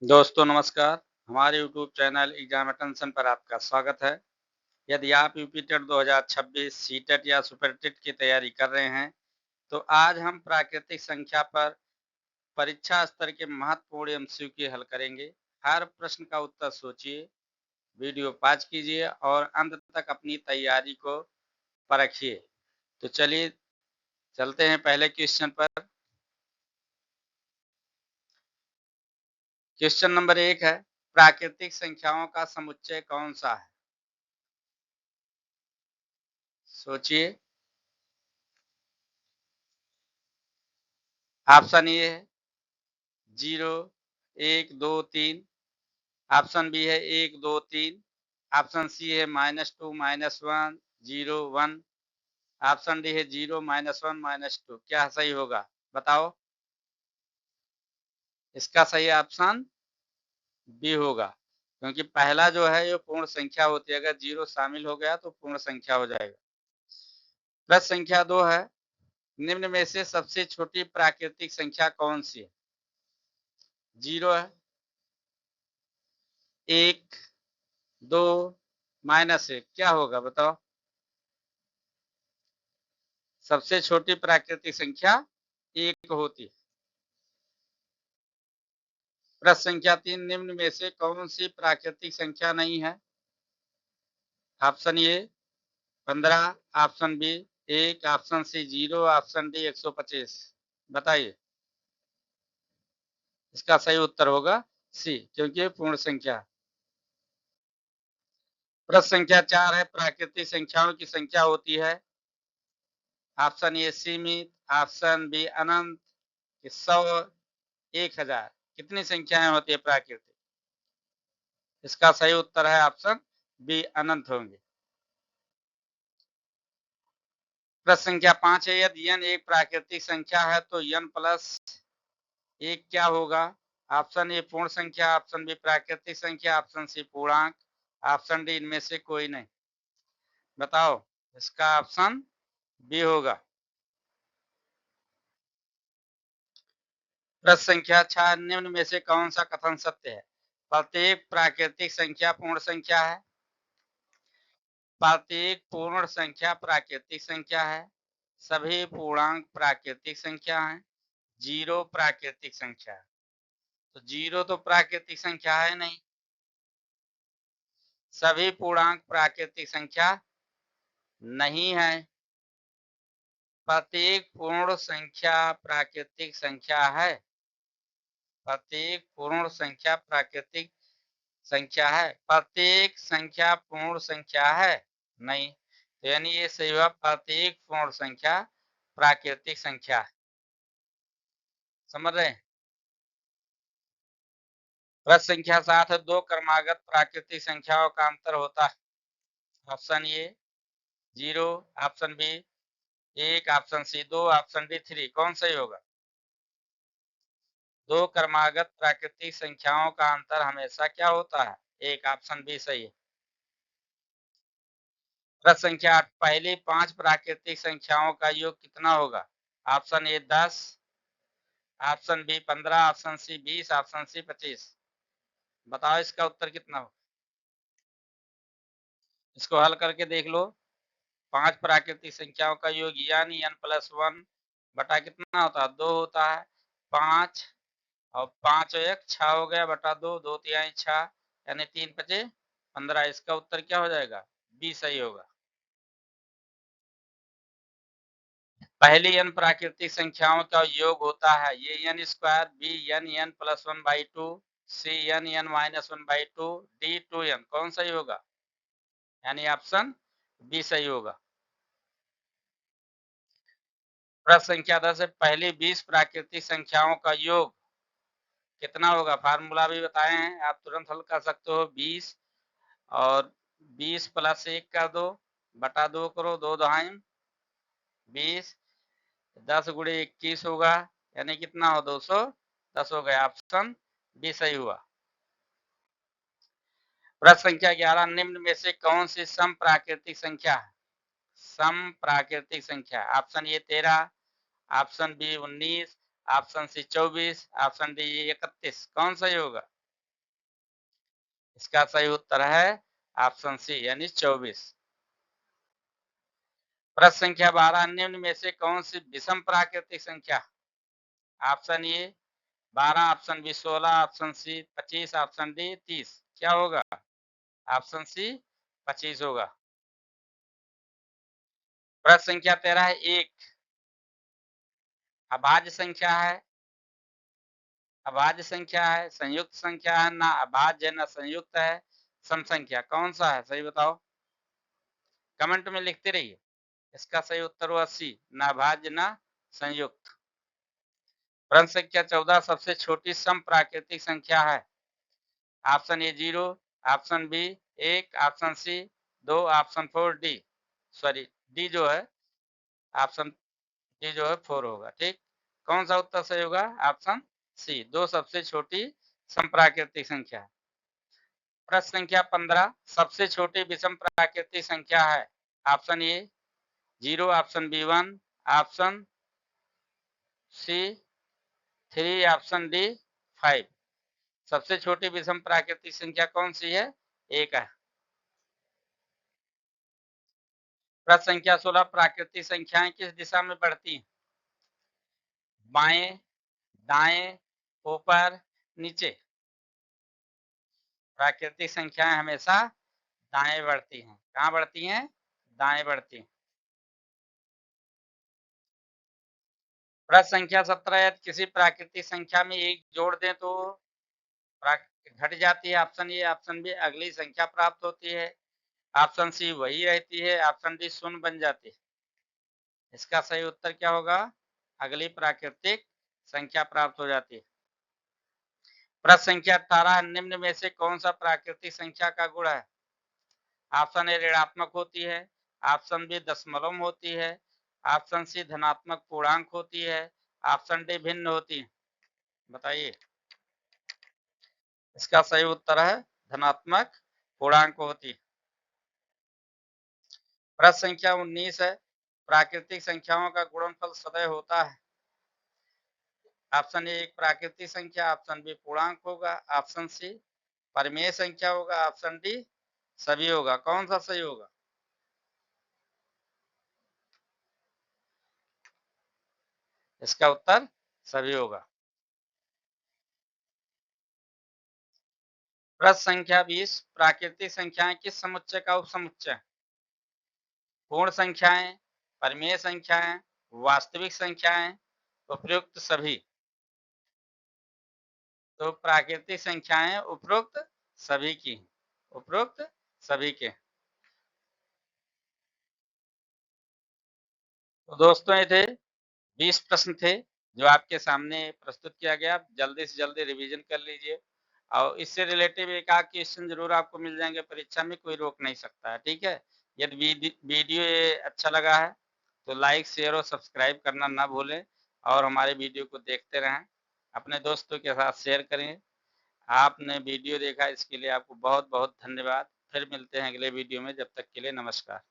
दोस्तों नमस्कार। हमारे YouTube चैनल एग्जाम अटेंशन पर आपका स्वागत है। यदि आप यूपी टेट 2026 सीटेट या सुपरटेट की तैयारी कर रहे हैं, तो आज हम प्राकृतिक संख्या पर परीक्षा स्तर के महत्वपूर्ण एमसीक्यू हल करेंगे। हर प्रश्न का उत्तर सोचिए, वीडियो पॉज कीजिए और अंत तक अपनी तैयारी को परखिए। तो चलिए चलते हैं पहले क्वेश्चन पर। क्वेश्चन नंबर 1 है, प्राकृतिक संख्याओं का समुच्चय कौन सा है? सोचिए। ऑप्शन ए है 0, 1, 2, 3। ऑप्शन बी है 1, 2, 3। ऑप्शन सी है -2, -1, 0, 1। ऑप्शन डी है 0, -1, -2। क्या सही होगा बताओ? इसका सही ऑप्शन बी होगा, क्योंकि पहला जो है ये पूर्ण संख्या होती है। अगर 0 शामिल हो गया तो पूर्ण संख्या हो जाएगा। प्रश्न संख्या 2 है, निम्न में से सबसे छोटी प्राकृतिक संख्या कौन सी है? 0 है, 1, 2, -1। क्या होगा बताओ? सबसे छोटी प्राकृतिक संख्या 1 होती है। प्रश्न संख्या 3, निम्न में से कौन सी प्राकृतिक संख्या नहीं है? Option A 15, option B 1, option C 0, option D 125। बताइए। इसका सही उत्तर होगा सी, क्योंकि ये पूर्ण संख्या है। प्रश्न संख्या 4 है, प्राकृतिक संख्याओं की संख्या होती है। ऑप्शन ए सीमित, ऑप्शन बी अनंत, 100, 1000। कितनी संख्याएं होती है प्राकृतिक? इसका सही उत्तर है ऑप्शन बी, अनंत होंगे। प्रश्न संख्या 5 है, यदि n एक प्राकृतिक संख्या है तो n प्लस 1 क्या होगा? ऑप्शन ए पूर्ण संख्या, ऑप्शन बी प्राकृतिक संख्या, ऑप्शन सी पूर्णांक, ऑप्शन डी इनमें से कोई नहीं। बताओ। इसका ऑप्शन बी होगा। प्रश्न संख्या 6, निम्न में से कौन सा कथन सत्य है? प्रत्येक प्राकृतिक संख्या पूर्ण संख्या है। प्रत्येक पूर्ण संख्या प्राकृतिक संख्या है। सभी पूर्णांक प्राकृतिक संख्या हैं। 0 प्राकृतिक संख्या है। तो 0 तो प्राकृतिक संख्या है नहीं। सभी पूर्णांक प्राकृतिक संख्या नहीं है। प्रत्येक पूर्ण संख्या प्राकृतिक संख्या है। प्रत्येक पूर्ण संख्या प्राकृतिक संख्या है। प्रत्येक संख्या पूर्ण संख्या है नहीं। तो यानी ये सही हुआ, प्रत्येक पूर्ण संख्या प्राकृतिक संख्या है। समझ रहे हैं? प्रश्न संख्या 7 है, दो क्रमागत प्राकृतिक संख्याओं का अंतर होता है। Option A 0, option B 1, option C 2, option D 3। कौन सही होगा? दो क्रमागत प्राकृतिक संख्याओं का अंतर हमेशा क्या होता है? 1। ऑप्शन बी सही है। प्रश्न संख्या 8, पहली 5 प्राकृतिक संख्याओं का योग कितना होगा? Option A 10, option B 15, option C 20, option C 25। बताओ इसका उत्तर कितना हो? इसको हल करके देख लो। 5 प्राकृतिक संख्याओं का योग यानी n प्लस 1 बटा कितना होता है? 2 होता है। 5 और 5 और 1 6 हो गया बटा 2, 2 तिहाई 6, यानी 3 पचे 15। इसका उत्तर क्या हो जाएगा? बी सही होगा। पहली n प्राकृतिक संख्याओं का योग होता है ये n square, B n plus 1/2, C n minus 1/2, D 2n। कौन सही होगा? यानी ऑप्शन बी सही होगा। प्रश्न संख्या 10 है, पहली 20 प्राकृतिक संख्याओं का योग कितना होगा? फार्मूला भी बताए हैं, आप तुरंत हल कर सकते हो। 20 और 20 प्लस 1 कर दो बटा 2 करो, 2 दहाई 20, 10 गुणे 21 होगा, यानी कितना हो? 210 हो गया। ऑप्शन बी सही हुआ। प्रश्न संख्या 11, निम्न में से कौन सी सम प्राकृतिक संख्या है? सम प्राकृतिक संख्या। Option A 13, option B 19, option C 24, option D 31। कौन सही होगा? इसका सही उत्तर है ऑप्शन सी यानी 24। प्रश्न संख्या 12 निम्न में से कौन सी विषम प्राकृतिक संख्या? Option A 12, option B 16, option C 25, option D 30। क्या होगा? ऑप्शन सी 25 होगा। प्रश्न संख्या 13 है, एक अभाज्य संख्या है, अभाज्य संख्या है, संयुक्त संख्या है, ना अभाज्य है ना संयुक्त है, सम संख्या कौन सा है? सही बताओ, कमेंट में लिखते रहिए। इसका सही उत्तर हुआ सी, ना अभाज्य ना संयुक्त। प्रश्न संख्या 14 सबसे छोटी सम प्राकृतिक संख्या है? Option A 0, option B 1, option C 2, option 4 D, sorry D जो है ऑप्शन डी जो है 4 होगा। ठीक, कौन सा उत्तर सही होगा? ऑप्शन सी, 2 सबसे छोटी समप्राकृतिक संख्या है। प्रश्न संख्या 15 सबसे छोटी विषम प्राकृतिक संख्या है? Option A 0, option B 1, option C 3, option D 5। सबसे छोटी विषम प्राकृतिक संख्या कौन सी है? एक है। प्रश्न संख्या 16 प्राकृतिक संख्याएं किस दिशा में बढ़ती हैं? बाएं, दाएं, ऊपर, नीचे। प्राकृतिक संख्याएं हमेशा दाएं बढ़ती हैं। कहाँ बढ़ती हैं? दाएं बढ़ती हैं। प्रश्न संख्या 17 यदि किसी प्राकृतिक संख्या में एक जोड़ दें तो घट जाती है? ऑप्शन ए, ऑप्शन बी अगली संख्या प्राप्त होती है, ऑप्शन सी वही रहती है, ऑप्शन डी शून्य बन जाती है। इसका सही उत्तर क्या होगा? अगली प्राकृतिक संख्या प्राप्त हो जाती है। प्रश्न संख्या 18 निम्न में से कौन सा प्राकृतिक संख्या का गुण है? ऑप्शन ए ऋणात्मक होती है, ऑप्शन बी दशमलव में होती है, ऑप्शन सी धनात्मक पूर्णांक होती है, ऑप्शन डी भिन्न होती है। बताइए। इसका सही उत्तर है धनात्मक पूर्णांक होती है। प्रश्न संख्या 19 है, प्राकृतिक संख्याओं का गुणनफल सदैव होता है? ऑप्शन ए एक प्राकृतिक संख्या, ऑप्शन बी पूर्णांक होगा, ऑप्शन सी परिमेय संख्या होगा, ऑप्शन डी सभी होगा। कौन सा सही होगा? इसका उत्तर सभी होगा। प्रश्न संख्या 20 प्राकृतिक संख्याएं किस समुच्चय का उपसमुच्चय है? पूर्ण संख्याएं, परिमेय संख्याएं, वास्तविक संख्याएं, उपयुक्त सभी। तो प्राकृतिक संख्याएं उपरोक्त सभी की, उपरोक्त सभी के। तो दोस्तों ये थे 20 प्रश्न थे जो आपके सामने प्रस्तुत किया गया। जल्दी से जल्दी रिवीजन कर लीजिए और इससे रिलेटिव एक आध क्वेश्चन जरूर आपको मिल जाएंगे परीक्षा में, कोई रोक नहीं सकता है। ठीक है, यदि वीडियो ये अच्छा लगा है तो लाइक शेयर और सब्सक्राइब करना ना भूलें और हमारे वीडियो को देखते रहें, अपने दोस्तों के साथ शेयर करें। आपने वीडियो देखा इसके लिए आपको बहुत बहुत धन्यवाद। फिर मिलते हैं अगले वीडियो में, जब तक के लिए नमस्कार।